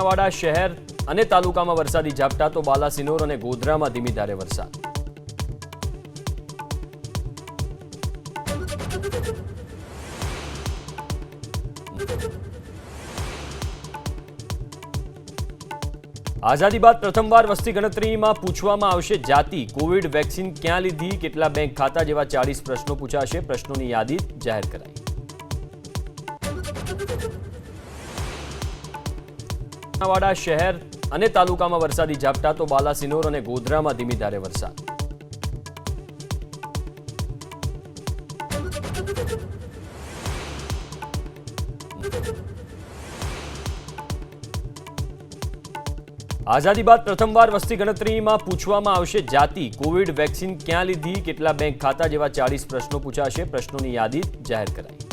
વાડા શહેર અને તાલુકામાં વરસાદી ઝાપટા તો બાલાસિનોર અને ગોધરામાં ધીમી ધારે વરસાદ। આઝાદી બાદ પ્રથમવાર વસ્તી ગણતરીમાં પૂછવામાં આવશે જાતિ, કોવિડ વેક્સિન ક્યાં લીધી, કેટલા બેંક ખાતા જેવા 40 પ્રશ્નો પૂછાશે। પ્રશ્નોની યાદી જાહેર કરાઈ। વાડા શહેર અને તાલુકામાં વરસાદી ઝાપટા તો બાલાસિનોર અને ગોધરામાં ધીમી ધારે વરસાદ। આઝાદી બાદ પ્રથમવાર વસ્તી ગણતરીમાં પૂછવામાં આવશે જાતિ, કોવિડ વેક્સિન ક્યાં લીધી, કેટલા બેંક ખાતા જેવા 40 પ્રશ્નો પૂછાશે। પ્રશ્નોની યાદી જાહેર કરાઈ।